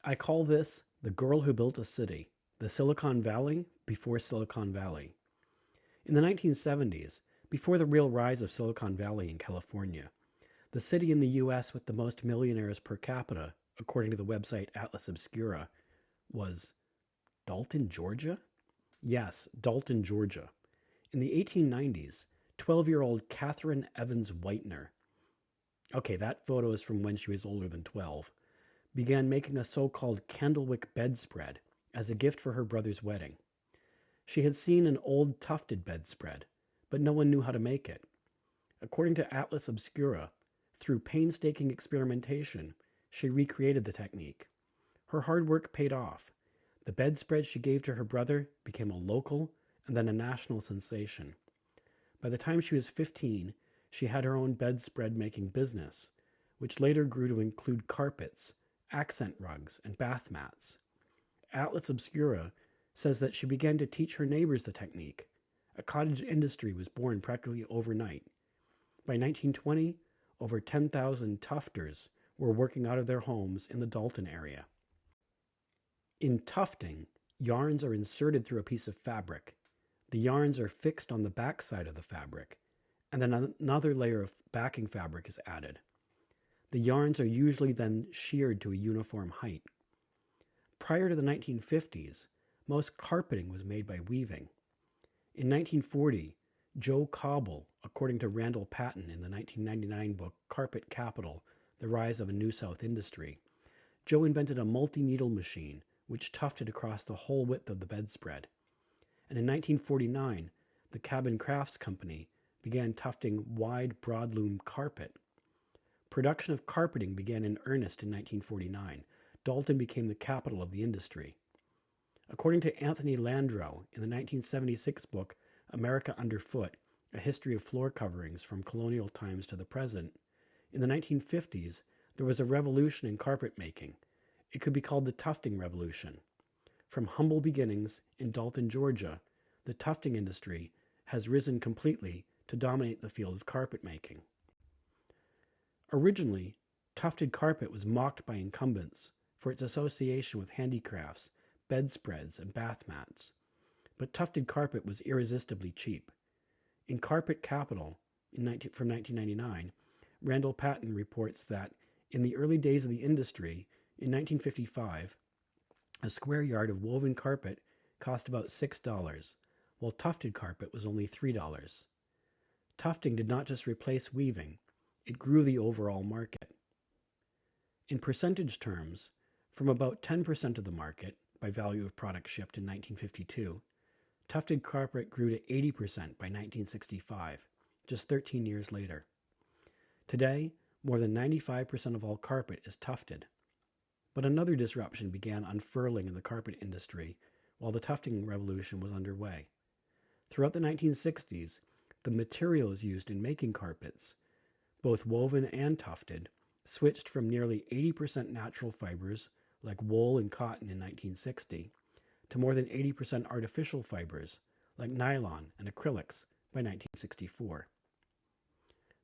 I call this the girl who built a city, the Silicon Valley before Silicon Valley. In the 1970s, before the real rise of Silicon Valley in California, the city in the US with the most millionaires per capita, according to the website Atlas Obscura, was Dalton, Georgia? Yes, Dalton, Georgia. In the 1890s, 12-year-old Catherine Evans Whitener, okay, that photo is from when she was older than 12, began making a so-called candlewick bedspread as a gift for her brother's wedding. She had seen an old tufted bedspread, but no one knew how to make it. According to Atlas Obscura, through painstaking experimentation, she recreated the technique. Her hard work paid off. The bedspread she gave to her brother became a local and then a national sensation. By the time she was 15, she had her own bedspread making business, which later grew to include carpets, accent rugs, and bath mats. Atlas Obscura says that she began to teach her neighbors the technique. A cottage industry was born practically overnight. By 1920, over 10,000 tufters were working out of their homes in the Dalton area. In tufting, yarns are inserted through a piece of fabric. The yarns are fixed on the back side of the fabric, and then another layer of backing fabric is added. The yarns are usually then sheared to a uniform height. Prior to the 1950s, most carpeting was made by weaving. In 1940, Joe Cobble, according to Randall Patton in the 1999 book Carpet Capital, The Rise of a New South Industry, Joe invented a multi-needle machine which tufted across the whole width of the bedspread. And in 1949, the Cabin Crafts Company began tufting wide broadloom carpet. Production of carpeting began in earnest in 1949. Dalton became the capital of the industry. According to Anthony Landreau in the 1976 book America Underfoot, A History of Floor Coverings from Colonial Times to the Present, in the 1950s, there was a revolution in carpet making. It could be called the tufting revolution. From humble beginnings in Dalton, Georgia, the tufting industry has risen completely to dominate the field of carpet making. Originally, tufted carpet was mocked by incumbents for its association with handicrafts, bedspreads, and bath mats. But tufted carpet was irresistibly cheap. In Carpet Capital from 1999, Randall Patton reports that in the early days of the industry, in 1955, a square yard of woven carpet cost about $6, while tufted carpet was only $3. Tufting did not just replace weaving, it grew the overall market. In percentage terms, from about 10% of the market, by value of product shipped in 1952, tufted carpet grew to 80% by 1965, just 13 years later. Today, more than 95% of all carpet is tufted. But another disruption began unfurling in the carpet industry while the tufting revolution was underway. Throughout the 1960s, the materials used in making carpets, both woven and tufted, switched from nearly 80% natural fibers like wool and cotton in 1960 to more than 80% artificial fibers like nylon and acrylics by 1964.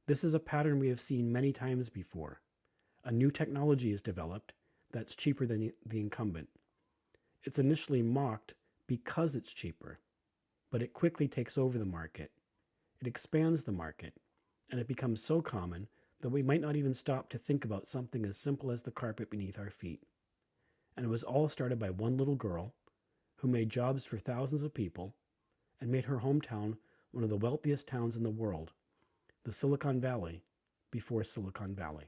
This is a pattern we have seen many times before. A new technology is developed that's cheaper than the incumbent. It's initially mocked because it's cheaper, but it quickly takes over the market. It expands the market, and it becomes so common that we might not even stop to think about something as simple as the carpet beneath our feet. And it was all started by one little girl who made jobs for thousands of people and made her hometown one of the wealthiest towns in the world, the Silicon Valley before Silicon Valley.